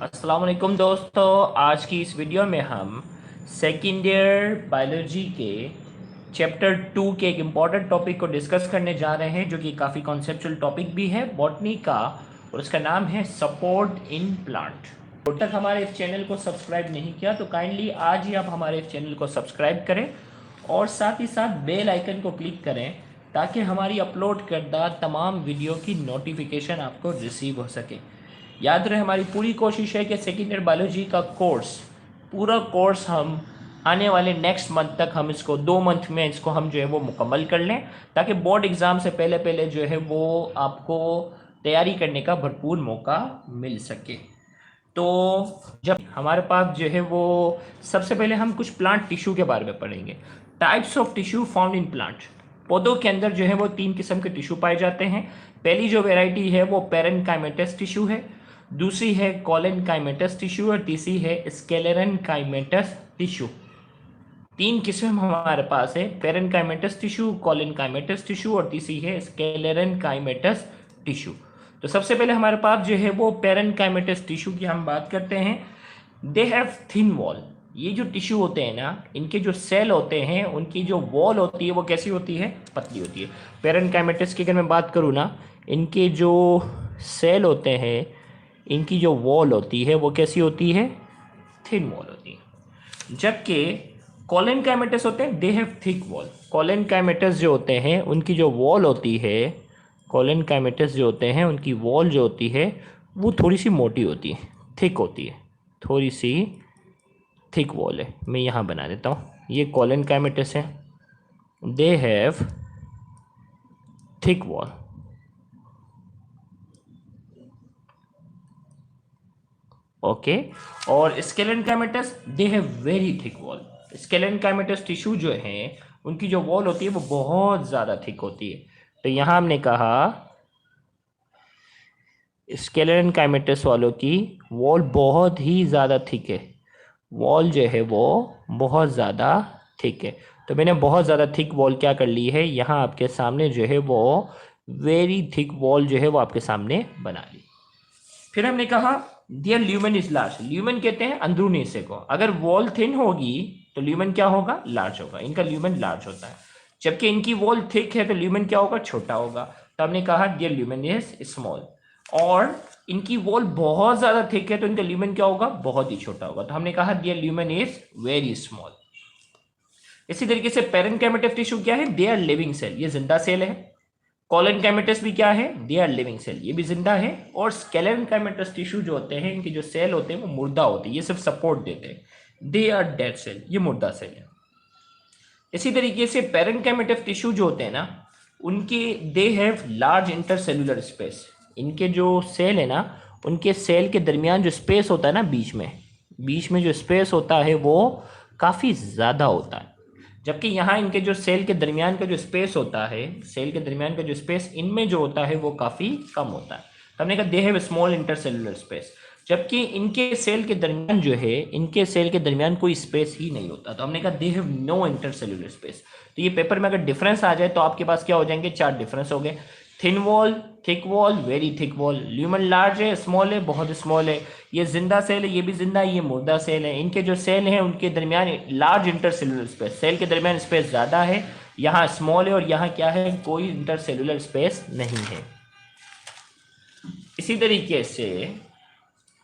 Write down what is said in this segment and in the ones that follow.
अस्सलाम वालेकुम दोस्तों। आज की इस वीडियो में हम सेकेंड ईयर बायोलॉजी के चैप्टर 2 के एक इम्पॉर्टेंट टॉपिक को डिस्कस करने जा रहे हैं, जो कि काफ़ी कॉन्सेप्चुअल टॉपिक भी है बॉटनी का, और उसका नाम है सपोर्ट इन प्लांट। अब तक हमारे इस चैनल को सब्सक्राइब नहीं किया तो काइंडली आज ही आप हमारे इस चैनल को सब्सक्राइब करें और साथ ही साथ बेल आइकन को क्लिक करें ताकि हमारी अपलोड करदा तमाम वीडियो की नोटिफिकेशन आपको रिसीव हो सके। याद रहे, हमारी पूरी कोशिश है कि सेकेंड ईयर बायोलॉजी का पूरा कोर्स हम आने वाले नेक्स्ट मंथ तक हम इसको 2 मंथ में इसको हम जो है वो मुकम्मल कर लें, ताकि बोर्ड एग्ज़ाम से पहले पहले जो है वो आपको तैयारी करने का भरपूर मौका मिल सके। तो जब हमारे पास जो है वो सबसे पहले हम कुछ प्लांट टिश्यू के बारे में पढ़ेंगे। Types of tissue found in plant. पौधों के अंदर जो है वो 3 किस्म के टिश्यू पाए जाते हैं। पहली जो वेराइटी है वो पेरेन्काइमेटस टिश्यू है, दूसरी है कॉलेनकाइमेटस टिश्यू और तीसरी है स्केलेरनकाइमेटस टिश्यू। 3 किस्म हमारे पास है, पेरेन्काइमेटस टिश्यू, कॉलेनकाइमेटस टिश्यू और तीसरी है स्केलेरनकाइमेटस टिश्यू। तो सबसे पहले हमारे पास जो है वो पेरेन्काइमेटस टिश्यू की हम बात करते हैं। They have thin wall. ये जो टिश्यू होते हैं ना, इनके जो सेल होते हैं उनकी जो वॉल होती है वो कैसी होती है? पतली होती है। पेरेन्काइमेटस की अगर मैं बात करूँ ना, इनके जो सेल होते हैं, इनकी जो वॉल होती है वो कैसी होती है? थिन वॉल होती है। जबकि कॉलेनकाइमेटस होते हैं, दे हैव थिक वॉल। कॉलेनकाइमेटस जो होते हैं उनकी जो वॉल होती है, कॉलेनकाइमेटस जो होते हैं उनकी वॉल जो होती है वो थोड़ी सी मोटी होती है, थिक होती है, थोड़ी सी थिक वॉल है। मैं यहाँ बना देता हूँ, ये कॉलेनकाइमेटस है, they have thick wall. Okay. और sclerenchymatous they have very thick wall. Sclerenchymatous tissue जो है उनकी जो वॉल होती है वो बहुत ज़्यादा थिक होती है। तो यहाँ हमने कहा स्केलेनकाइमेटस वालों की वॉल बहुत ही ज़्यादा थिक है, वॉल जो है वो बहुत ज़्यादा थिक है। तो मैंने बहुत ज़्यादा थिक वॉल क्या कर ली है, यहाँ आपके सामने जो है वो वेरी थिक वॉल जो है वो आपके सामने बना ली। फिर हमने कहा दियर ल्यूमेन इज लार्ज। ल्यूमेन कहते हैं अंदरूनी हिस्से को। अगर वॉल थिन होगी तो ल्यूमेन क्या होगा? लार्ज होगा। इनका ल्यूमेन लार्ज होता है। जबकि इनकी वॉल थिक है तो ल्यूमेन क्या होगा? छोटा होगा। तो हमने कहा दियर ल्यूमेन इज स्मॉल। और इनकी वॉल बहुत ज्यादा थिक है तो इनका ल्यूमेन क्या होगा? बहुत ही छोटा होगा। तो हमने कहा दियर ल्यूमेन इज वेरी स्मॉल। इसी तरीके से पेरेन्काइमेटस टिश्यू क्या है? दे आर लिविंग सेल, ये जिंदा सेल है। कॉलेनकाइमेटस भी क्या है? दे आर लिविंग सेल, ये भी जिंदा है। और स्केलेरनकाइमेटस टिश्यू जो होते हैं, इनके जो सेल होते हैं वो मुर्दा होते हैं, ये सिर्फ सपोर्ट देते हैं। दे आर डेड सेल, ये मुर्दा सेल है। इसी तरीके से पेरेन्काइमेटस टिश्यू जो होते हैं ना, उनके they have large intercellular space. इनके जो सेल है ना, उनके सेल के दरमियान जो स्पेस होता है ना, बीच में जो स्पेस होता है वो काफ़ी ज़्यादा होता है। जबकि यहाँ इनके जो सेल के दरमियान का जो स्पेस होता है, सेल के दरमियान का जो स्पेस इनमें जो होता है वो काफ़ी कम होता है। तो हमने कहा they have small intercellular space. जबकि इनके सेल के दरमियान जो है, इनके सेल के दरमियान कोई स्पेस ही नहीं होता। तो हमने कहा they have no intercellular space. तो ये पेपर में अगर डिफरेंस आ जाए तो आपके पास क्या हो जाएंगे? 4 डिफरेंस हो गए। Thin wall, thick wall, very thick wall, lumen large है, स्मॉल है, बहुत स्मॉल है, ये जिंदा सेल है, ये भी जिंदा है, ये मुर्दा सेल है। इनके जो सेल हैं उनके दरमियान लार्ज इंटरसेलुलर स्पेस, सेल के दरमियान स्पेस ज़्यादा है, यहाँ स्मॉल है, और यहाँ क्या है? कोई इंटरसेलुलर स्पेस नहीं है। इसी तरीके से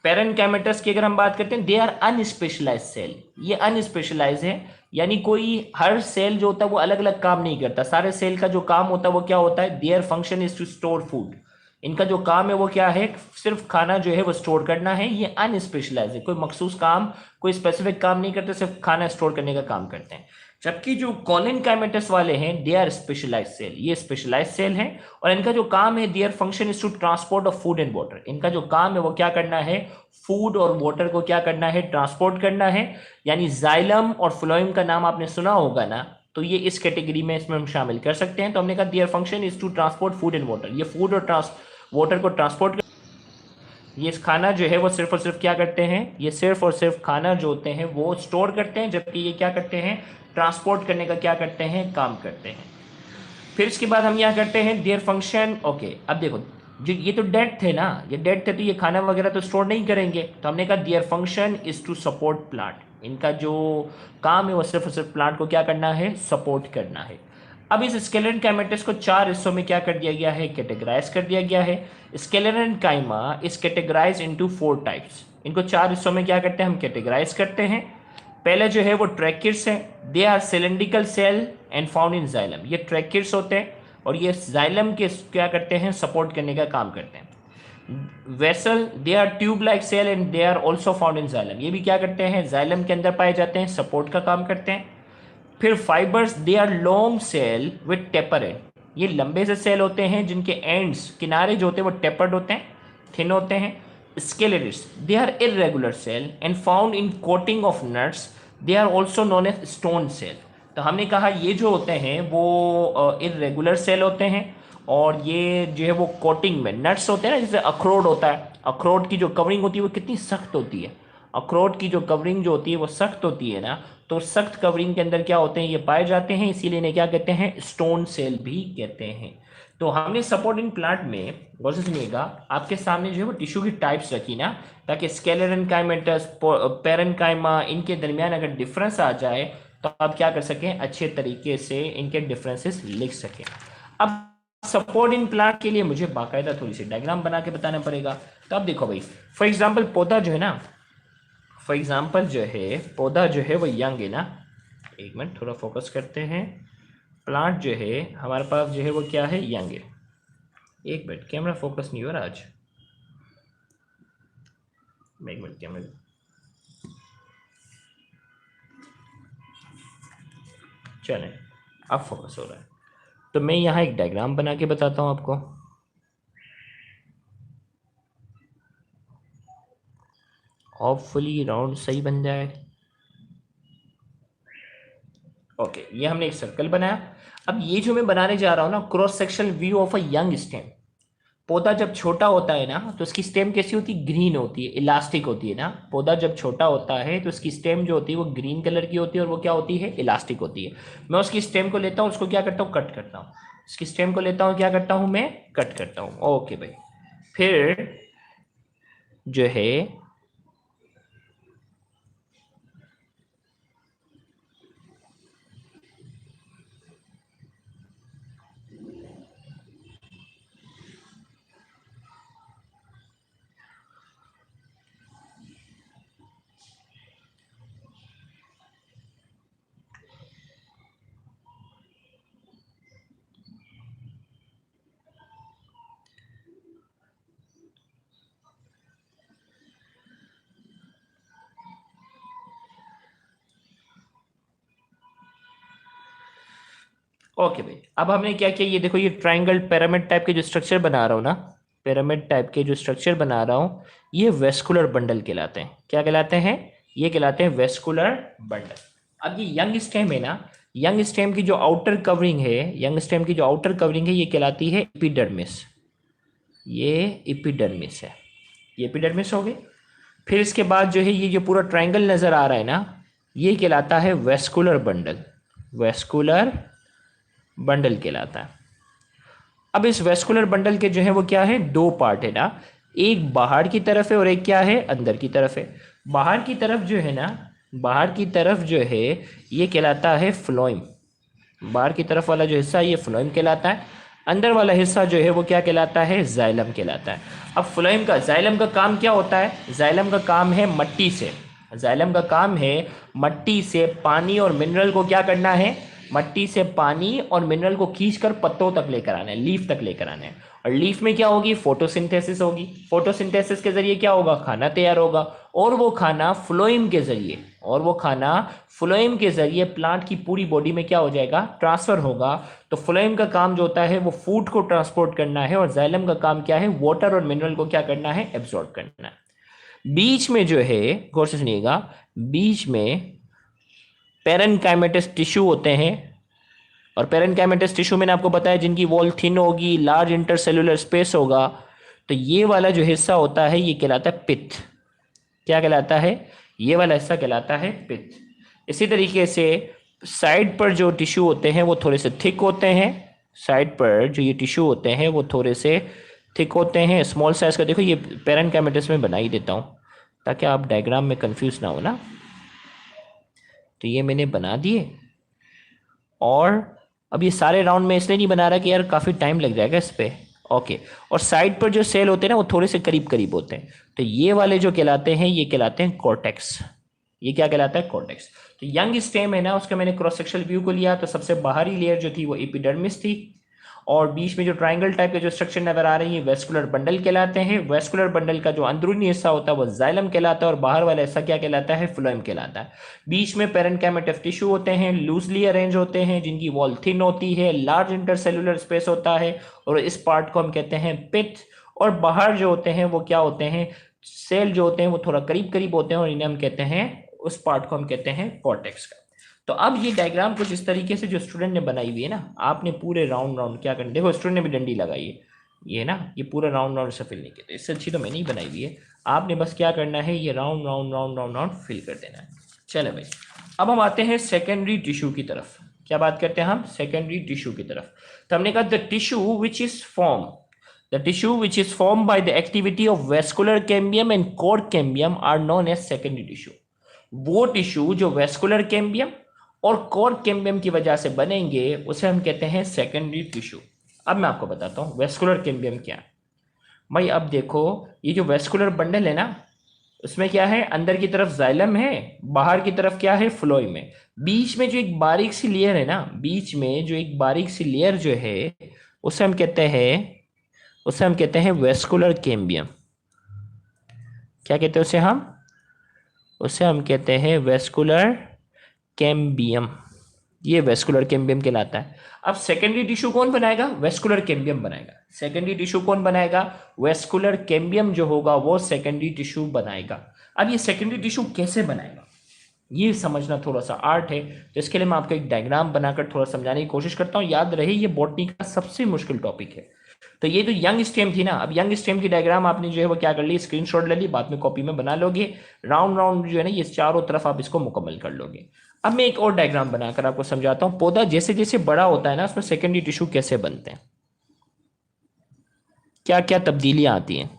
पेरेन्काइमेटस की अगर हम बात करते हैं, दे आर अनस्पेशलाइज सेल। ये अनस्पेशलाइज है, यानी कोई हर सेल जो होता है वो अलग अलग काम नहीं करता। सारे सेल का जो काम होता है वो क्या होता है? Their function is to store food. इनका जो काम है वो क्या है? सिर्फ खाना जो है वो स्टोर करना है। ये अनस्पेशलाइज है, कोई मखसूस काम, कोई स्पेसिफिक काम नहीं करते, सिर्फ खाना स्टोर करने का काम करते हैं। जबकि जो कॉलेनकाइमेटस वाले हैं, दे आर स्पेशलाइज सेल, ये स्पेशलाइज सेल हैं। और इनका जो काम है, their function is to transport of food and water. इनका जो काम है वो क्या करना है? फूड और वाटर को क्या करना है? ट्रांसपोर्ट करना है। यानी जाइलम और फ्लोएम का नाम आपने सुना होगा ना, तो ये इस कैटेगरी में इसमें हम शामिल कर सकते हैं। तो हमने कहा their function is to transport food and water. ये फूड और वाटर को ट्रांसपोर्ट, ये खाना जो है वो सिर्फ और सिर्फ क्या करते हैं? ये सिर्फ और सिर्फ खाना जो होते हैं वो स्टोर करते हैं, जबकि ये क्या करते हैं? ट्रांसपोर्ट करने का क्या करते हैं? काम करते हैं। फिर इसके बाद हम यहाँ करते हैं देयर फंक्शन। ओके, अब देखो, जो ये तो डेड थे ना, ये डेड थे तो ये खाना वगैरह तो स्टोर नहीं करेंगे, तो हमने कहा their function is to support plant, इनका जो काम है वो सिर्फ और सिर्फ प्लांट को क्या करना है, सपोर्ट करना है। अब इस स्केलेटन काइमेटस को चार हिस्सों में क्या कर दिया गया है, कैटेगराइज कर दिया गया है। Sclerenchyma is categorise into 4 types, इनको चार हिस्सों में क्या करते हैं, हम कैटेगराइज करते हैं। पहले जो है वो ट्रैकिड्स हैं, they are cylindrical cell and found in xylem, ये ट्रैकिड्स होते हैं और ये जाइलम के क्या करते हैं, सपोर्ट करने का काम करते हैं। Vessel they are tube like cell and they are also found in xylem, ये भी क्या करते हैं, जाइलम के अंदर पाए जाते हैं, सपोर्ट का काम करते हैं। फिर fibres they are long cell with taper end, ये लंबे से सेल होते हैं जिनके एंड्स किनारे जो होते हैं वो टेपर्ड होते हैं, थिन होते हैं। Sclereids they are irregular cell and found in coating of nuts, they are also known as stone cell. तो हमने कहा ये जो होते हैं वो इरेगुलर सेल होते हैं और ये जो है वो कोटिंग में नट्स होते हैं ना, जैसे अखरोट होता है, अखरोट की जो कवरिंग होती है वो कितनी सख्त होती है, अखरोट की जो कवरिंग जो होती है वो सख्त होती है ना, तो सख्त कवरिंग के अंदर क्या होते हैं, ये पाए जाते हैं, इसीलिए इन्हें क्या कहते हैं, स्टोन सेल भी कहते हैं। तो हमने सपोर्टिंग प्लांट में गौर से सुनिएगा, आपके सामने जो है वो टिश्यू की टाइप्स रखी ना, ताकि स्केलेटन काइमेटस पेरेन्काइमा इनके दरमियान अगर डिफरेंस आ जाए तो आप क्या कर सकें, अच्छे तरीके से इनके डिफरेंसेस लिख सकें। अब सपोर्टिंग प्लांट के लिए मुझे बाकायदा थोड़ी सी डायग्राम बना के बताना पड़ेगा। तो अब देखो भाई, फॉर एग्जाम्पल पौधा जो है ना, फॉर एग्जाम्पल जो है पौधा जो है वो यंग है ना, एक मिनट थोड़ा फोकस करते हैं, प्लांट जो है हमारे पास जो है वो क्या है, यंग है। एक मिनट कैमरा फोकस नहीं हो रहा आज, एक मिनट कैमरा, चलें अब फोकस हो रहा है। तो मैं यहाँ एक डायग्राम बना के बताता हूँ आपको। होपफुली राउंड सही बन जाए। ओके, ये हमने एक सर्कल बनाया। अब ये जो मैं बनाने जा रहा हूँ ना, cross section view of a young stem. पौधा जब छोटा होता है ना तो उसकी स्टेम कैसी होती है, ग्रीन होती है, इलास्टिक होती है ना। पौधा जब छोटा होता है तो उसकी स्टेम जो होती है वो ग्रीन कलर की होती है और वो क्या होती है, इलास्टिक होती है। मैं उसकी स्टेम को लेता हूँ, उसको क्या करता हूँ, कट करता हूँ। उसकी स्टेम को लेता हूँ, क्या करता हूँ, मैं कट करता हूँ। ओके भाई, फिर जो है ओके भाई, अब हमने क्या किया, ये देखो, ये ट्राइंगल पिरामिड टाइप के जो स्ट्रक्चर बना रहा हूँ ना, पिरामिड टाइप के जो स्ट्रक्चर बना रहा हूँ, ये वेस्कुलर बंडल कहलाते हैं। क्या कहलाते हैं, ये कहलाते हैं वेस्कुलर बंडल। अब ये यंग स्टेम है ना, यंग स्टेम की जो आउटर कवरिंग है, यंग स्टेम की जो आउटर कवरिंग है ये कहलाती है एपिडर्मिस। ये एपिडर्मिस है, ये एपिडर्मिस हो गई। फिर इसके बाद जो है ये जो पूरा ट्राइंगल नजर आ रहा है ना, ये कहलाता है वेस्कुलर बंडल, वेस्कुलर बंडल कहलाता है। अब इस वेस्कुलर बंडल के जो है वो क्या है, दो पार्ट है ना, एक बाहर की तरफ है और एक क्या है, अंदर की तरफ है। बाहर की तरफ जो है ना, बाहर की तरफ जो है ये कहलाता है फ्लोएम, बाहर की तरफ वाला जो हिस्सा ये फ्लोएम कहलाता है। अंदर वाला हिस्सा जो है वो क्या कहलाता है, जाइलम कहलाता है। अब फ्लोएम का, जाइलम का काम क्या होता है, जाइलम का काम है मट्टी से, जाइलम का काम है मट्टी से पानी और मिनरल को क्या करना है, मट्टी से पानी और मिनरल को खींचकर पत्तों तक लेकर आना है, लीफ तक लेकर आना है। और लीफ में क्या होगी, फोटोसिंथेसिस होगी, फोटोसिंथेसिस के जरिए क्या होगा, खाना तैयार होगा। और वो खाना फ्लोएम के जरिए, और वो खाना फ्लोएम के जरिए प्लांट की पूरी बॉडी में क्या हो जाएगा, ट्रांसफर होगा। तो फ्लोएम का काम जो होता है वो फूड को ट्रांसपोर्ट करना है और जाइलम का काम क्या है, वाटर और मिनरल को क्या करना है, एब्जॉर्ब करना है। बीच में जो है, गौर से सुनिएगा, बीच में पेरेन्काइमेटस टिश्यू होते हैं। और पेरेन्काइमेटस टिश्यू मैंने आपको बताया जिनकी वॉल थिन होगी, लार्ज इंटरसेलुलर स्पेस होगा। तो ये वाला जो हिस्सा होता है ये कहलाता है पित्त। क्या कहलाता है, ये वाला हिस्सा कहलाता है पित्त। इसी तरीके से साइड पर जो टिश्यू होते हैं वो थोड़े से थिक होते हैं, साइड पर जो ये टिश्यू होते हैं वो थोड़े से थिक होते हैं। स्मॉल साइज का देखो ये पेरेन्काइमेटस में बना ही देता हूँ ताकि आप डायग्राम में कंफ्यूज ना हो ना। तो ये मैंने बना दिए, और अब ये सारे राउंड में इसलिए नहीं बना रहा कि यार काफ़ी टाइम लग जाएगा इस पे। ओके, और साइड पर जो सेल होते हैं ना वो थोड़े से करीब करीब होते हैं, तो ये वाले जो कहलाते हैं ये कहलाते हैं कॉर्टेक्स। ये क्या कहलाता है? कॉर्टेक्स। तो यंग स्टेम है ना, उसका मैंने क्रॉस सेक्शनल व्यू को लिया तो सबसे बाहरी लेयर जो थी वो एपिडर्मिस थी, और बीच में जो ट्रायंगल टाइप के जो स्ट्रक्चर नजर आ रही है वेस्कुलर बंडल कहलाते हैं। वेस्कुलर बंडल का जो अंदरूनी हिस्सा होता है वो जाइलम कहलाता है, और बाहर वाला हिस्सा क्या कहलाता है? फ्लोएम कहलाता है। बीच में पेरेन्काइमेटिव टिश्यू होते हैं, लूजली अरेंज होते हैं, जिनकी वॉल थिन होती है, लार्ज इंटरसेलुलर स्पेस होता है, और इस पार्ट को हम कहते हैं पिथ। और बाहर जो होते हैं वो क्या होते हैं? सेल जो होते हैं वो थोड़ा करीब करीब होते हैं, और इन्हें हम कहते हैं, उस पार्ट को हम कहते हैं कॉर्टेक्स का। तो अब ये डायग्राम कुछ इस तरीके से जो स्टूडेंट ने बनाई हुई है ना, आपने पूरे राउंड राउंड क्या करना, देखो स्टूडेंट ने भी डंडी लगाई है, ये ना ये पूरा राउंड राउंड से फिल नहीं किया, इससे अच्छी तो मैंने ही बनाई हुई है। आपने बस क्या करना है, ये round round round round round fill कर देना है। चलो भाई, अब हम आते हैं सेकेंडरी टिश्यू की तरफ। क्या बात करते हैं हम? सेकेंडरी टिश्यू की तरफ। तो हमने कहा the tissue which is form The tissue which is formed by the activity of vascular cambium and cord cambium are known as secondary tissue. वो टिश्यू जो वेस्कुलर कैम्बियम और कॉर्ड कैम्बियम की वजह से बनेंगे उसे हम कहते हैं सेकेंडरी टिश्यू। अब मैं आपको बताता हूँ वेस्कुलर कैम्बियम क्या है। भाई अब देखो, ये जो वेस्कुलर बंडल है ना, उसमें क्या है? अंदर की तरफ जाइलम है, बाहर की तरफ क्या है? फ्लोएम है। बीच में जो एक बारीक सी लेयर है ना, बीच में जो एक बारीक सी लेयर जो है उसे हम कहते हैं वेस्कुलर कैम्बियम। क्या कहते हैं उसे हम कहते हैं वेस्कुलर कैम्बियम। ये वेस्कुलर कैम्बियम कहलाता है। अब सेकेंडरी टिश्यू कौन बनाएगा? वेस्कुलर कैम्बियम बनाएगा। सेकेंडरी टिश्यू कौन बनाएगा? वेस्कुलर कैम्बियम जो होगा वो सेकेंडरी टिश्यू बनाएगा। अब ये सेकेंडरी टिश्यू कैसे बनाएगा ये समझना थोड़ा सा आर्ट है, तो इसके लिए मैं आपको एक डायग्राम बनाकर थोड़ा समझाने की कोशिश करता हूँ। याद रहे ये बॉटनी का सबसे मुश्किल टॉपिक है। तो ये जो यंग स्टेम थी ना, अब यंग स्टेम की डायग्राम आपने जो है वो क्या कर ली? स्क्रीनशॉट ले ली, बाद में कॉपी में बना लोगे। राउंड राउंड जो है ना ये चारों तरफ आप इसको मुकम्मल कर लोगे। अब मैं एक और डायग्राम बनाकर आपको समझाता हूँ। पौधा जैसे जैसे बड़ा होता है ना, उसमें सेकेंडरी टिश्यू कैसे बनते हैं, क्या क्या तब्दीलियां आती हैं।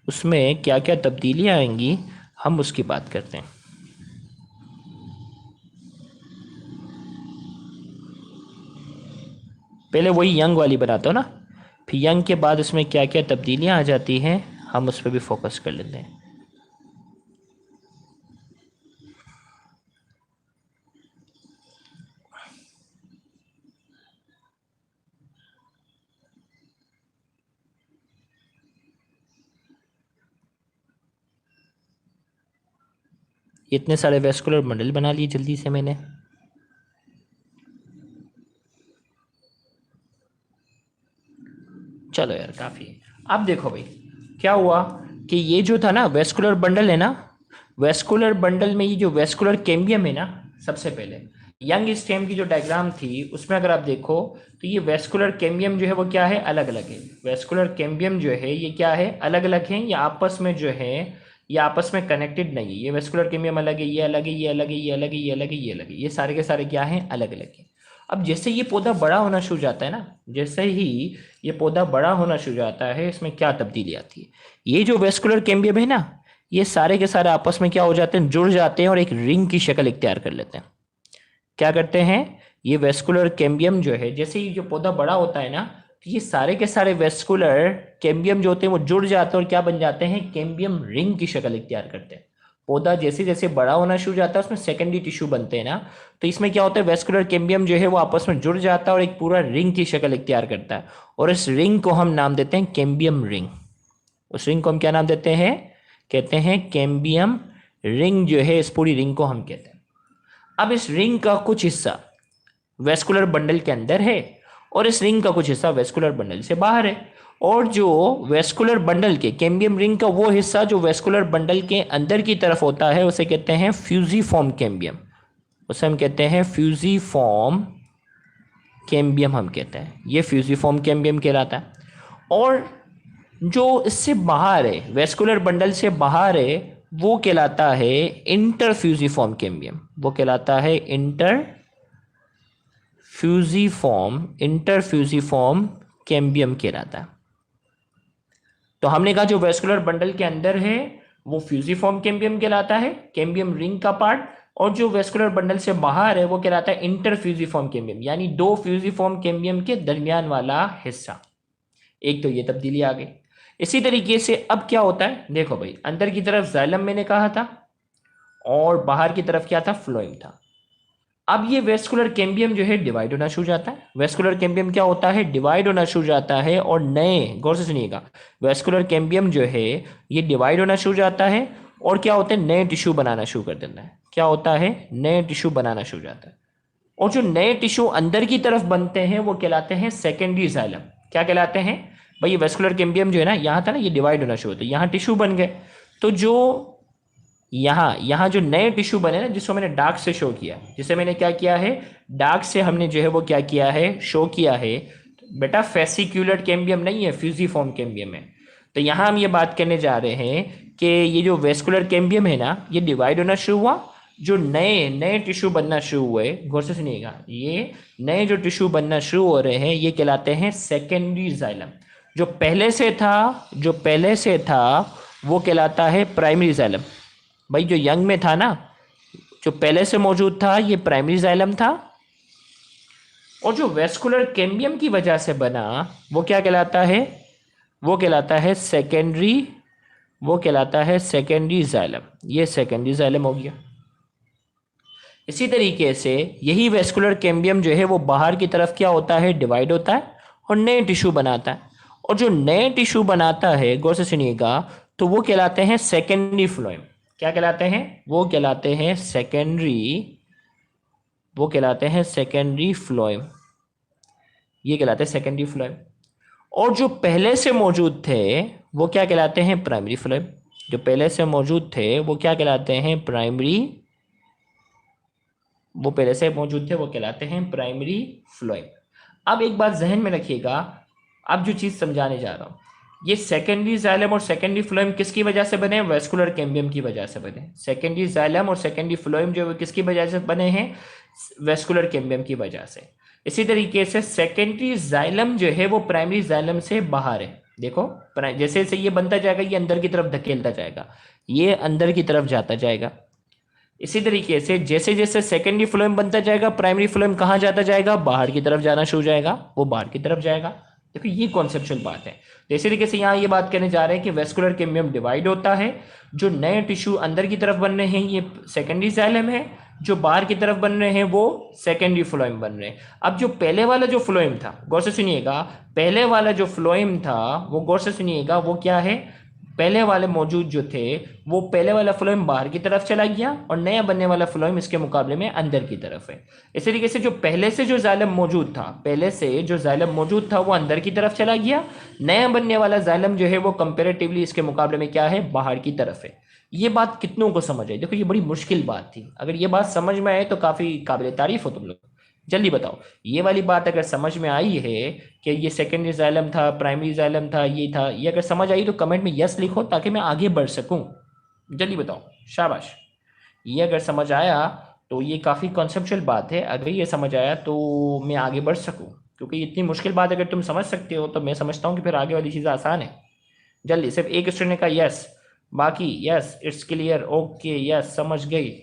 उसमें क्या क्या तब्दीलियां आएंगी हम उसकी बात करते हैं। पहले वही यंग वाली बनाता हूँ ना, फिर यंग के बाद उसमें क्या क्या तब्दीलियां आ जाती हैं हम उस पर भी फोकस कर लेते हैं। इतने सारे वेस्कुलर बंडल बना लिए जल्दी से मैंने। चलो यार काफ़ी है। अब देखो भाई क्या हुआ कि ये जो था ना वेस्कुलर बंडल है ना, वेस्कुलर बंडल में ये जो वेस्कुलर कैम्बियम है ना, सबसे पहले यंग स्टेम की जो डायग्राम थी उसमें अगर आप देखो तो ये वेस्कुलर कैम्बियम जो है वो क्या है? अलग अलग है। वेस्कुलर कैम्बियम जो है ये क्या है? अलग अलग है। ये आपस में जो है ये आपस में कनेक्टेड नहीं है। ये वेस्कुलर कैम्बियम अलग है, ये अलग है, ये अलग है, ये अलग है, ये अलग है, ये अलग है, ये सारे के सारे क्या है? अलग अलग है। अब जैसे ये पौधा बड़ा होना शुरू जाता है ना, जैसे ही ये पौधा बड़ा होना शुरू जाता है इसमें क्या तब्दीली आती है? ये जो वेस्कुलर कैम्बियम है ना, ये सारे के सारे आपस में क्या हो जाते हैं? जुड़ जाते हैं और एक रिंग की शक्ल इख्तियार कर लेते हैं। क्या करते हैं? ये वेस्कुलर कैम्बियम जो है, जैसे ही जो पौधा बड़ा होता है ना, तो ये सारे के सारे वेस्कुलर कैम्बियम जो होते हैं वो जुड़ जाते हैं और क्या बन जाते हैं? कैम्बियम रिंग की शक्ल इख्तियार करते हैं। पौधा जैसे जैसे बड़ा होना शुरू जाता है उसमें सेकेंडरी टिश्यू बनते हैं ना, तो इसमें क्या होता है? वेस्कुलर कैम्बियम जो है वो आपस में जुड़ जाता है और एक पूरा रिंग की शक्ल इख्तियार करता है, और इस रिंग को हम नाम देते हैं कैम्बियम रिंग। उस रिंग को हम क्या नाम देते हैं? कहते हैं कैम्बियम रिंग। जो है इस पूरी रिंग को हम कहते हैं। अब इस रिंग का कुछ हिस्सा वेस्कुलर बंडल के अंदर है और इस रिंग का कुछ हिस्सा वेस्कुलर बंडल से बाहर है, और जो वेस्कुलर बंडल के कैम्बियम रिंग का वो हिस्सा जो वेस्कुलर बंडल के अंदर की तरफ होता है उसे कहते हैं फ्यूजिफॉर्म कैम्बियम। उसे हम कहते हैं फ्यूजिफॉर्म कैम्बियम हम कहते हैं। ये फ्यूजिफॉर्म कैम्बियम कहलाता है। और जो इससे बाहर है, वेस्कुलर बंडल से बाहर है, वो कहलाता है इंटरफ्यूजिफॉर्म कैम्बियम। वो कहलाता है इंटर फ्यूजिफॉर्म इंटरफ्यूजिफॉर्म कैम्बियम कहलाता है। तो हमने कहा जो वेस्कुलर बंडल के अंदर है वो फ्यूजिफॉर्म कैम्बियम कहलाता है, कैम्बियम रिंग का पार्ट। और जो वेस्कुलर बंडल से बाहर है वो कहलाता है इंटरफ्यूजिफॉर्म कैम्बियम, यानी दो फ्यूजिफॉर्म कैम्बियम के दरमियान वाला हिस्सा। एक तो ये तब्दीली आ गई। इसी तरीके से अब क्या होता है, देखो भाई, अंदर की तरफ जाइलम मैंने कहा था और बाहर की तरफ क्या था, फ्लोएम था। अब ये वेस्कुलर कैम्बियम जो है डिवाइड होना शुरू हो जाता है। वेस्कुलर कैम्बियम क्या होता है, डिवाइड होना शुरू हो जाता है और नए, गौर से सुनिएगा, वेस्कुलर कैम्बियम जो है ये डिवाइड होना शुरू हो जाता है और क्या होता है, नए टिश्यू बनाना शुरू कर देता है। क्या होता है, नए टिश्यू बनाना शुरू हो जाता है। और जो नए टिश्यू अंदर की तरफ बनते हैं वो कहलाते हैं सेकेंडरी जाइलम। क्या कहलाते हैं भाई, ये वेस्कुलर कैम्बियम जो है ना, यहाँ था ना, ये डिवाइड होना शुरू होता है, यहाँ टिश्यू बन गए। तो जो यहाँ यहाँ जो नए टिश्यू बने ना, जिसको मैंने डार्क से शो किया, जिसे मैंने क्या किया है, डार्क से हमने जो है वो क्या किया है, शो किया है। बेटा फेसिक्यूलर कैम्बियम नहीं है, फ्यूजिफॉर्म कैम्बियम है। तो यहाँ हम ये बात करने जा रहे हैं कि ये जो वेस्कुलर कैम्बियम है ना, ये डिवाइड होना शुरू हुआ। जो नए नए टिश्यू बनना शुरू हुए, गौर से सुनिएगा, ये नए जो टिश्यू बनना शुरू हो रहे हैं ये कहलाते हैं सेकेंडरी जाइलम। जो पहले से था, जो पहले से था वो कहलाता है प्राइमरी जाइलम। भाई जो यंग में था ना, जो पहले से मौजूद था ये प्राइमरी जाइलम था। और जो वेस्कुलर कैम्बियम की वजह से बना वो क्या कहलाता है, वो कहलाता है सेकेंडरी, वो कहलाता है सेकेंडरी जाइलम। ये सेकेंडरी जाइलम हो गया। इसी तरीके से यही वेस्कुलर कैम्बियम जो है वो बाहर की तरफ क्या होता है, डिवाइड होता है और नए टिश्यू बनाता है। और जो नए टिश्यू बनाता है, गौर से सुनिएगा, तो वो कहलाते हैं सेकेंडरी फ्लोएम। क्या कहलाते हैं, वो कहलाते हैं सेकेंडरी, वो कहलाते हैं सेकेंडरी फ्लोएम। ये कहलाते हैं सेकेंडरी फ्लोएम। और जो पहले से मौजूद थे वो क्या कहलाते हैं, प्राइमरी फ्लोएम। जो पहले से मौजूद थे वो क्या कहलाते हैं, प्राइमरी, वो पहले से मौजूद थे वो कहलाते हैं प्राइमरी फ्लोएम। अब एक बात जहन में रखिएगा, अब जो चीज समझाने जा रहा हूं, ये सेकेंडरी जाइलम और सेकेंडरी फ्लोएम किसकी वजह से बने, वेस्कुलर कैम्बियम की वजह से बने। सेकेंडरी जाइलम और सेकेंडरी फ्लोएम जो है किसकी वजह से बने हैं, वेस्कुलर कैम्बियम की वजह से। इसी तरीके से सेकेंडरी जाइलम जो है वो प्राइमरी जाइलम से बाहर है। देखो, जैसे जैसे ये बनता जाएगा ये अंदर की तरफ धकेलता जाएगा, ये अंदर की तरफ जाता जाएगा। इसी तरीके से जैसे जैसे सेकेंडरी फ्लोएम बनता जाएगा, प्राइमरी फ्लोएम कहाँ जाता जाएगा, बाहर की तरफ जाना शुरू हो जाएगा, वो बाहर की तरफ जाएगा। देखो ये कॉन्सेप्चुअल बात है। तो इसी तरीके से यहाँ ये बात करने जा रहे हैं कि वेस्कुलर कैम्बियम डिवाइड होता है, जो नए टिश्यू अंदर की तरफ बन रहे हैं ये सेकेंडरी जाइलम है, जो बाहर की तरफ बन रहे हैं वो सेकेंडरी फ्लोएम बन रहे हैं। अब जो पहले वाला जो फ्लोएम था, गौर से सुनिएगा, पहले वाला जो फ्लोएम था वो, गौर से सुनिएगा, वो क्या है, पहले वाले मौजूद जो थे वो पहले वाला फ्लोएम बाहर की तरफ चला गया और नया बनने वाला फ्लोएम इसके मुकाबले में अंदर की तरफ है। इस तरीके से जो पहले से जो जाइलम मौजूद था, पहले से जो जाइलम मौजूद था वो अंदर की तरफ चला गया, नया बनने वाला जाइलम जो है वो कंपेरेटिवली इसके मुकाबले में क्या है, बाहर की तरफ है। ये बात कितनों को समझ आई, देखो ये बड़ी मुश्किल बात थी, अगर ये बात समझ में आए तो काफी काबिल तारीफ हो तुम लोग। जल्दी बताओ, ये वाली बात अगर समझ में आई है कि ये सेकेंडरी जाइलम था, प्राइमरी जाइलम था, ये था, ये अगर समझ आई तो कमेंट में यस लिखो ताकि मैं आगे बढ़ सकूं। जल्दी बताओ, शाबाश। ये अगर समझ आया तो ये काफ़ी कॉन्सेप्चुअल बात है, अगर ये समझ आया तो मैं आगे बढ़ सकूं, क्योंकि इतनी मुश्किल बात अगर तुम समझ सकते हो तो मैं समझता हूँ कि फिर आगे वाली चीज़ें आसान है। जल्दी, सिर्फ एक स्टूडेंट का यस, बाकी yes it's clear, okay, yes समझ गई।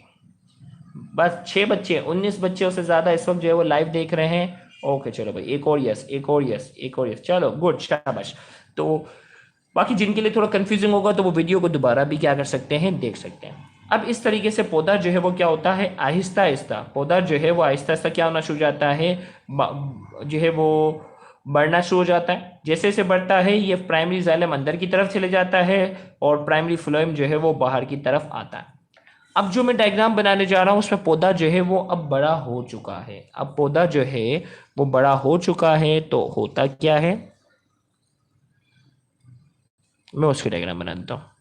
बस 6 बच्चे, 19 बच्चों से ज़्यादा इस वक्त जो है वो लाइव देख रहे हैं। ओके चलो भाई, एक और यस, एक और यस, एक और यस, चलो गुड, शाबाश। तो बाकी जिनके लिए थोड़ा कंफ्यूजिंग होगा तो वो वीडियो को दोबारा भी क्या कर सकते हैं, देख सकते हैं। अब इस तरीके से पौधा जो है वो क्या होता है, आहिस्ता आहिस्ता पौधा जो है वो आहिस्ता आहिस्ता क्या होना शुरू हो जाता है, जो है वो बढ़ना शुरू हो जाता है। जैसे जैसे बढ़ता है ये प्राइमरी जाइलम अंदर की तरफ चले जाता है और प्राइमरी फ्लोएम जो है वो बाहर की तरफ आता है। अब जो मैं डायग्राम बनाने जा रहा हूँ उसमें पौधा जो है वो अब बड़ा हो चुका है। अब पौधा जो है वो बड़ा हो चुका है तो होता क्या है, मैं उसकी डायग्राम बना देता हूँ।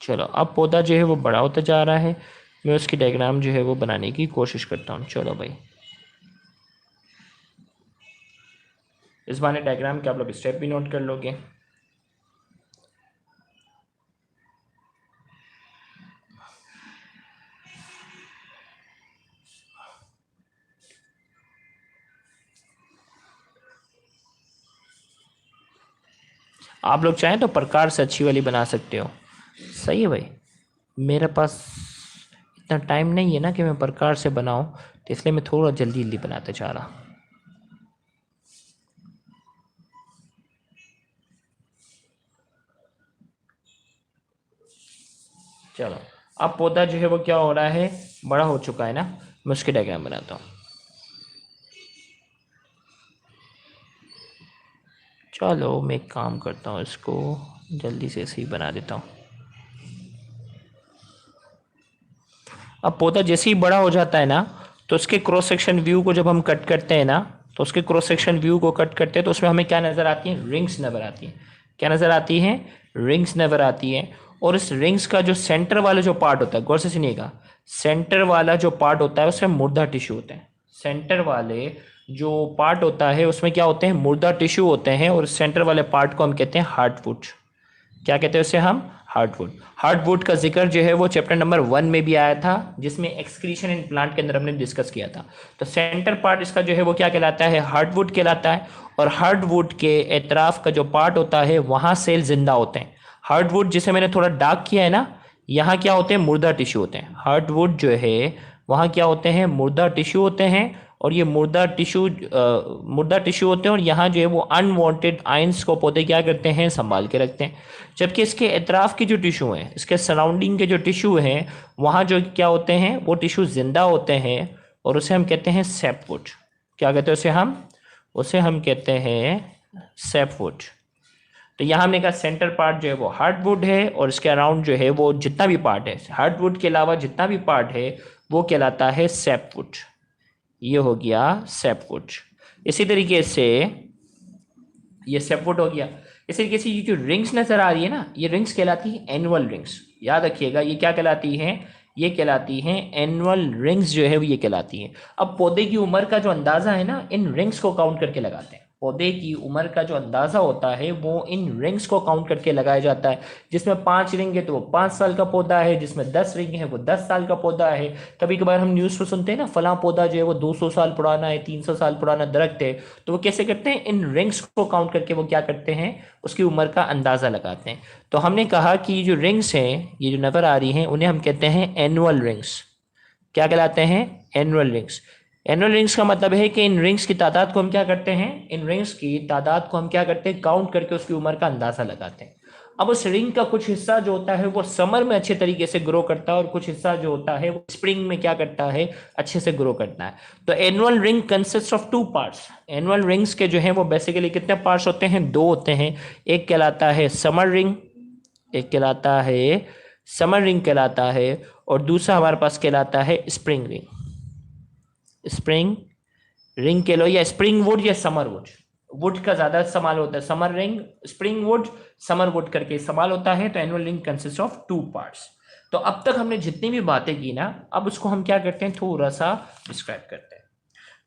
चलो अब पौधा जो है वो बड़ा होता जा रहा है, मैं उसकी डायग्राम जो है वो बनाने की कोशिश करता हूँ। चलो भाई, इस बार डायग्राम के आप लोग स्टेप भी नोट कर लोगे। आप लोग चाहें तो प्रकार से अच्छी वाली बना सकते हो। सही है भाई, मेरे पास इतना टाइम नहीं है ना कि मैं प्रकार से बनाऊं, तो इसलिए मैं थोड़ा जल्दी जल्दी बनाते जा रहा। चलो अब पौधा जो है वो क्या हो रहा है, बड़ा हो चुका है ना। मैं उसकी डायग्राम बनाता हूँ। चलो मैं एक काम करता हूँ, इसको जल्दी से ऐसे ही बना देता हूँ। अब पौधा जैसे ही बड़ा हो जाता है ना, तो उसके क्रॉस सेक्शन व्यू को जब हम कट करते हैं ना, तो उसके क्रॉस सेक्शन व्यू को कट करते हैं तो उसमें हमें क्या नज़र आती है, रिंग्स नज़र आती हैं। क्या नज़र आती हैं, रिंग्स नज़र आती हैं। और इस रिंग्स का जो सेंटर वाला जो पार्ट होता है, गौर से सुनिएगा, सेंटर वाला जो पार्ट होता है उसमें मुर्दा टिश्यू होते हैं। सेंटर वाले जो पार्ट होता है उसमें क्या होते हैं, मुर्दा टिश्यू होते हैं। और सेंटर वाले पार्ट को हम कहते हैं हार्टवुड। क्या कहते हैं उसे हम, हार्टवुड। हार्टवुड का जिक्र जो है वो चैप्टर नंबर 1 में भी आया था, जिसमें एक्सक्रीशन इन प्लांट के अंदर हमने डिस्कस किया था। तो सेंटर पार्ट इसका जो है वो क्या कहलाता है, हार्टवुड कहलाता है। और हार्टवुड के एतराफ का जो पार्ट होता है वहां सेल जिंदा होते हैं। हार्टवुड जिसे मैंने थोड़ा डार्क किया है ना, यहाँ क्या होते हैं, मुर्दा टिश्यू होते हैं। हार्टवुड जो है वहाँ क्या होते हैं, मुर्दा टिश्यू होते हैं। और ये मुर्दा टिश्यू होते हैं। और यहाँ जो है वो अनवांटेड आयंस को पौधे क्या करते हैं, संभाल के रखते हैं। जबकि इसके एतराफ़ के जो टिश्यू हैं, इसके सराउंडिंग के जो टिश्यू हैं, वहाँ जो क्या होते हैं, वो टिश्यू जिंदा होते हैं। और उसे हम कहते हैं सैपवुड। क्या कहते हैं उसे हम कहते हैं सैपवुड। तो यहाँ हमने कहा सेंटर पार्ट जो है वो हार्टवुड है, और इसके अराउंड जो है वो जितना भी पार्ट है, हार्टवुड के अलावा जितना भी पार्ट है वो कहलाता है सैपवुड। ये हो गया सैपवुड। इसी तरीके से ये सैपवुड हो गया। इसी तरीके से ये जो रिंग्स नजर आ रही है ना, ये रिंग्स कहलाती है एनुअल रिंग्स। याद रखिएगा, ये क्या कहलाती हैं, ये कहलाती हैं एनुअल रिंग्स जो है वो ये कहलाती हैं। अब पौधे की उम्र का जो अंदाजा है ना, इन रिंग्स को काउंट करके लगाते हैं। पौधे की उम्र का जो अंदाजा होता है वो इन रिंग्स को काउंट करके लगाया जाता है। जिसमें 5 रिंग है तो वो 5 साल का पौधा है, जिसमें 10 रिंग है वो 10 साल का पौधा है। कभी कभार हम न्यूज़ पर सुनते हैं ना, फला पौधा जो है वो 200 साल पुराना है, 300 साल पुराना दरख्त है। तो वो कैसे करते हैं, इन रिंग्स को काउंट करके वो क्या करते हैं, उसकी उम्र का अंदाजा लगाते हैं। तो हमने कहा कि जो रिंग्स हैं, ये जो नजर आ रही हैं, उन्हें हम कहते हैं एनुअल रिंग्स। क्या कहलाते हैं, एनुअल रिंग्स। एनुअल रिंग्स का मतलब है कि इन रिंग्स की तादाद को हम क्या करते हैं, इन रिंग्स की तादाद को हम क्या करते हैं, काउंट करके उसकी उम्र का अंदाजा लगाते हैं। अब उस रिंग का कुछ हिस्सा जो होता है वो समर में अच्छे तरीके से ग्रो करता है, और कुछ हिस्सा जो होता है वो स्प्रिंग में क्या करता है, अच्छे से ग्रो करता है। तो annual ring consist of 2 parts. Annual rings के जो है वो बेसिकली कितने पार्ट्स होते हैं, 2 होते हैं। एक कहलाता है समर रिंग, एक कहलाता है समर रिंग कहलाता है, और दूसरा हमारे पास कहलाता है स्प्रिंग रिंग। स्प्रिंग रिंग कह लो, या स्प्रिंग वुड या समर वुड। वुड का ज्यादा इस्तेमाल होता है, summer ring, spring would, summer would करके इस्तेमाल होता है। तो annual ring consist of 2 parts. तो अब तक हमने जितनी भी बातें की ना, अब उसको हम क्या करते हैं, थोड़ा सा डिस्क्राइब करते हैं।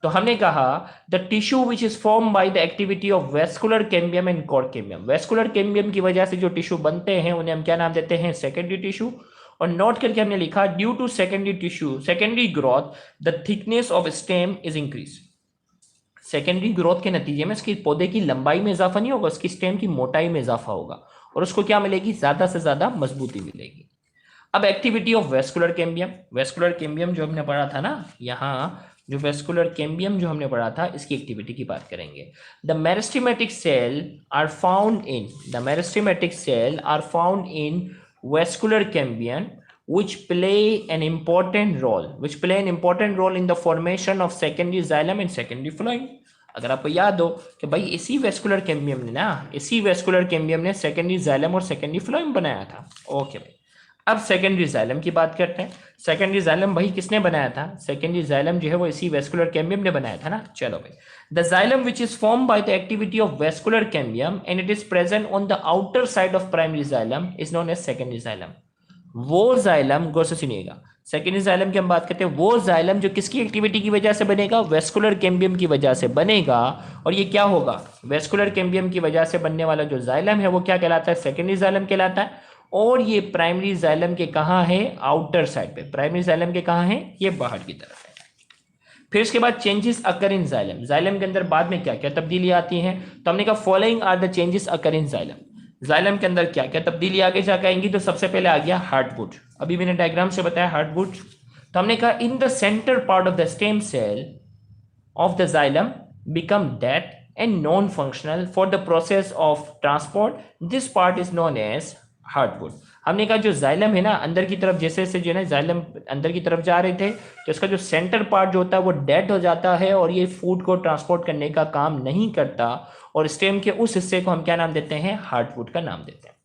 तो हमने कहा the tissue which is form by the activity of vascular cambium and chord cambium. Vascular cambium की वजह से जो टिश्यू बनते हैं उन्हें हम क्या नाम देते हैं, सेकेंडरी टिश्यू। और नोट करके हमने लिखा due to secondary tissue secondary growth the thickness of stem is increase. Secondary growth के नतीजे में इसकी पौधे की लंबाई में इजाफा नहीं होगा, उसकी स्टेम की मोटाई में इजाफा होगा, और उसको क्या मिलेगी, ज्यादा से ज्यादा मजबूती मिलेगी। अब activity of vascular cambium, vascular cambium जो हमने पढ़ा था ना, यहाँ जो वेस्कुलर कैम्बियम जो हमने पढ़ा था, इसकी एक्टिविटी की बात करेंगे। The meristematic cell are found in the meristematic cell are found in vascular cambium which play an important role in the formation of secondary xylem and secondary phloem। अगर आपको याद हो कि भाई इसी वेस्कुलर कैम्बियम ने सेकेंडरी जाइलम और secondary phloem बनाया था। ओके भाई, अब सेकेंडरी जाइलम की बात करते हैं। सेकेंडरी जाइलम भाई किसने बनाया था, सेकेंडरी जाइलम जो है वो इसी वेस्कुलर कैम्बियम ने बनाया था ना। चलो भाई, the xylem which is form by the activity of vascular cambium and it is present on the outer side of primary xylem is known as secondary xylem. वो जाइलम, गौर से सुनिएगा, सेकेंडरी जाइलम की हम बात करते हैं, वो जाइलम जो किसकी एक्टिविटी की वजह से बनेगा, वेस्कुलर कैम्बियम की वजह से बनेगा। और ये क्या होगा, वेस्कुलर कैम्बियम की वजह से बनने वाला जो जाइलम है वो क्या कहलाता है, सेकेंडरी जाइलम कहलाता है। और ये प्राइमरी जाइलम के कहाँ है, आउटर साइड पे, प्राइमरी जाइलम के कहाँ है, ये बाहर की तरफ है। फिर इसके बाद changes occur in xylem, xylem के अंदर बाद में क्या क्या तब्दीली आती हैं, तो हमने कहा following are the changes occur in xylem, xylem के अंदर क्या क्या तब्दीली आगे जाकर आएंगी। तो सबसे पहले आ गया हार्टवुड, अभी मैंने डायग्राम से बताया हार्टवुड। तो हमने कहा in the centre part of the stem cell of the xylem become dead and non-functional for the process of transport. This part is known as hardwood. हमने कहा जो जाइलम है ना अंदर की तरफ, जैसे जैसे जो है ना जाइलम अंदर की तरफ जा रहे थे, तो इसका जो सेंटर पार्ट जो होता है वो डेड हो जाता है और ये फूड को ट्रांसपोर्ट करने का काम नहीं करता, और स्टेम के उस हिस्से को हम क्या नाम देते हैं, हार्टवुड का नाम देते हैं।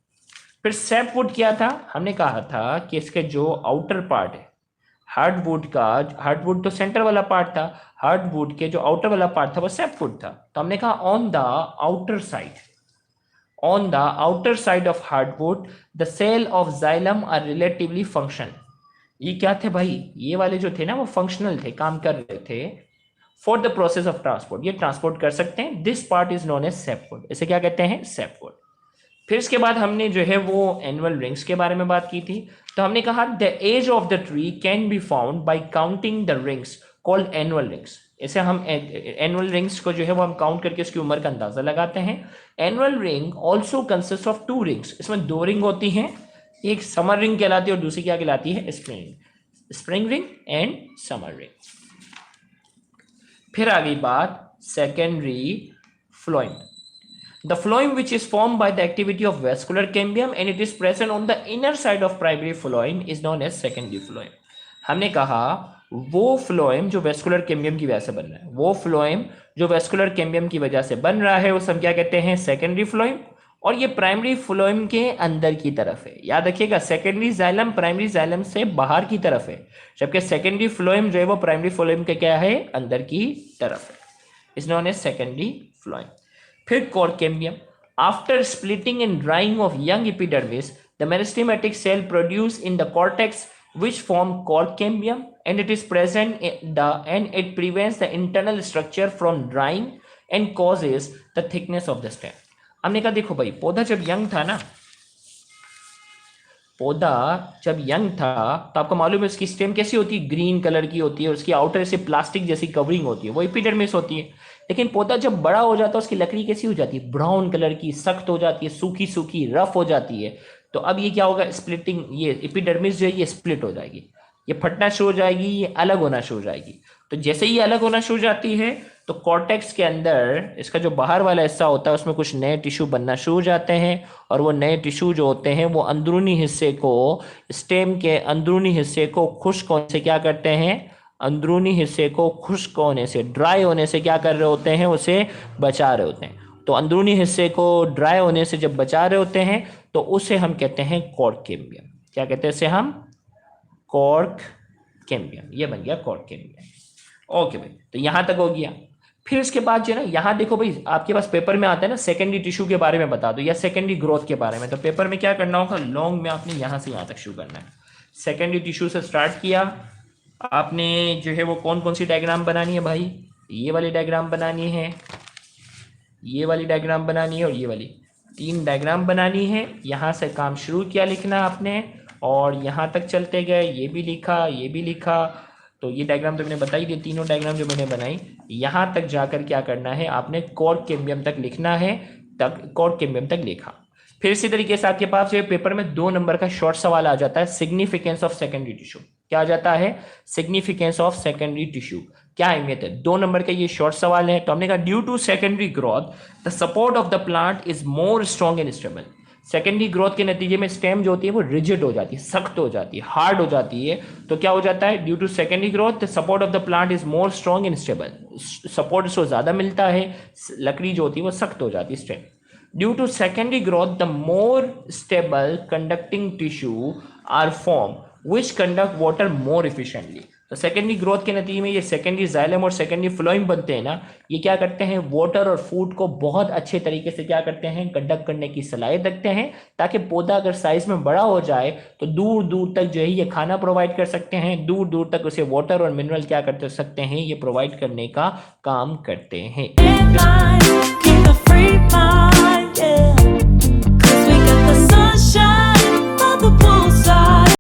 फिर सैपवुड क्या था, हमने कहा था कि इसके जो आउटर पार्ट है हार्डवुड का, हार्डवुड तो सेंटर वाला पार्ट था, हार्डवुड के जो आउटर वाला पार्ट था वो सैपवुड था। तो हमने कहा on the outer side, on the outer side of hardwood the cell of xylem are relatively functional. ये क्या थे भाई, ये वाले जो थे ना वो फंक्शनल थे, काम कर रहे थे for the process of transport, ये ट्रांसपोर्ट कर सकते हैं। This part is known as sapwood, इसे क्या कहते हैं, सैपवुड। फिर इसके बाद हमने जो है वो एनुअल रिंग्स के बारे में बात की थी। तो हमने कहा the age of the tree can be found by counting the rings called annual rings. इसे हम एनुअल रिंग्स को जो है वो हम काउंट करके उसकी उम्र का अंदाजा लगाते हैं। Annual ring also consist of 2 rings, इसमें 2 रिंग होती हैं, एक समर रिंग कहलाती है और दूसरी क्या कहलाती है, spring ring and summer ring. फिर आ गई बात secondary phloem, the phloem which is formed by the activity of vascular cambium and it is present on the inner side of primary phloem is known as secondary phloem। हमने कहा वो phloem जो vascular cambium की वजह से बन रहा है, वो फ्लोएम जो वेस्कुलर कैम्बियम की वजह से बन रहा है उसे हम क्या कहते हैं, सेकेंडरी फ्लोएम। और ये प्राइमरी फ्लोएम के अंदर की तरफ है, याद रखिएगा सेकेंडरी जाइलम प्राइमरी जाइलम से बाहर की तरफ है, जबकि सेकेंडरी फ्लोएम जो है वो प्राइमरी फ्लोएम के क्या है, अंदर की तरफ है, is known as secondary phloem. फिर cork cambium, after splitting and drying of young epidermis the meristematic cell produce in the cortex which form cork cambium and it is present in the and it prevents the internal structure from drying and causes the thickness of the stem। हमने कहा देखो भाई पौधा जब young था ना, पौधा जब यंग था तो आपको मालूम है उसकी स्टेम कैसी होती है, ग्रीन कलर की होती है, उसकी आउटर से प्लास्टिक जैसी कवरिंग होती है, वो एपिडर्मिस होती है। लेकिन पौधा जब बड़ा हो जाता है उसकी लकड़ी कैसी हो जाती है, ब्राउन कलर की, सख्त हो जाती है, सूखी सूखी रफ हो जाती है। तो अब ये क्या होगा, स्प्लिटिंग, ये एपिडर्मिस जो है ये स्प्लिट हो जाएगी, ये फटना शुरू हो जाएगी, ये अलग होना शुरू हो जाएगी। तो जैसे ही अलग होना शुरू हो जाती है तो कॉर्टेक्स के अंदर इसका जो बाहर वाला हिस्सा होता है उसमें कुछ नए टिश्यू बनना शुरू हो जाते हैं, और वो नए टिश्यू जो होते हैं वो अंदरूनी हिस्से को, स्टेम के अंदरूनी हिस्से को खुश्क होने से क्या करते हैं, अंदरूनी हिस्से को खुश्क होने से, ड्राई होने से क्या कर रहे होते हैं, उसे बचा रहे होते हैं। तो अंदरूनी हिस्से को ड्राई होने से जब बचा रहे होते हैं तो उसे हम कहते हैं कॉर्क कैम्बियम। क्या कहते हैं इसे हम, कॉर्क कैम्बियम, ये बन गया कॉर्क कैम्बियम। ओके भाई, तो यहां तक हो गया। फिर इसके बाद जो है ना, यहां देखो भाई आपके पास पेपर में आता है ना सेकेंडरी टिश्यू के बारे में बता दो या सेकेंडरी ग्रोथ के बारे में, तो पेपर में क्या करना होगा, लॉन्ग में आपने यहां से यहां तक शुरू करना है। सेकेंडरी टिश्यू से स्टार्ट किया आपने, जो है वो कौन कौन सी डायग्राम बनानी है भाई, ये वाली डायग्राम बनानी है, ये वाली डायग्राम बनानी है और ये वाली, 3 डायग्राम बनानी है। यहाँ से काम शुरू किया लिखना आपने और यहाँ तक चलते गए, ये भी लिखा, ये भी लिखा। तो ये डायग्राम तो मैंने बताई दी, तीनों डायग्राम जो मैंने बनाई, यहाँ तक जाकर क्या करना है आपने, कॉर्क कैम्बियम तक लिखना है, तक कॉर्क कैम्बियम तक लिखा। फिर इसी तरीके से आपके पास जो पेपर में 2 नंबर का शॉर्ट सवाल आ जाता है, सिग्निफिकेंस ऑफ सेकेंडरी टिश्यू। क्या आ जाता है, सिग्निफिकेंस ऑफ सेकेंडरी टिश्यू, क्या अहमियत है, 2 नंबर का ये शॉर्ट सवाल है। तो हमने कहा due to secondary growth the support of the plant is more strong and stable. Secondary growth के नतीजे में स्टेम जो होती है वो रिजिड हो जाती है, सख्त हो जाती है, हार्ड हो जाती है। तो क्या हो जाता है, due to secondary growth the support of the plant is more strong and stable, support इसको ज्यादा मिलता है, लकड़ी जो होती है वो सख्त हो जाती है, stem. Due to secondary growth, the more stable conducting tissue are formed, which conduct water more efficiently। तो सेकेंडरी ग्रोथ के नतीजे में ये सेकेंडरी जाइलम और सेकेंडरी फ्लोएम बनते हैं ना, ये क्या करते हैं, वाटर और फूड को बहुत अच्छे तरीके से क्या करते हैं, कंडक्ट करने की सलाहियत रखते हैं, ताकि पौधा अगर साइज में बड़ा हो जाए तो दूर दूर तक जो है ये खाना प्रोवाइड कर सकते हैं, दूर दूर तक उसे वाटर और मिनरल क्या कर सकते हैं, ये प्रोवाइड करने का काम करते हैं।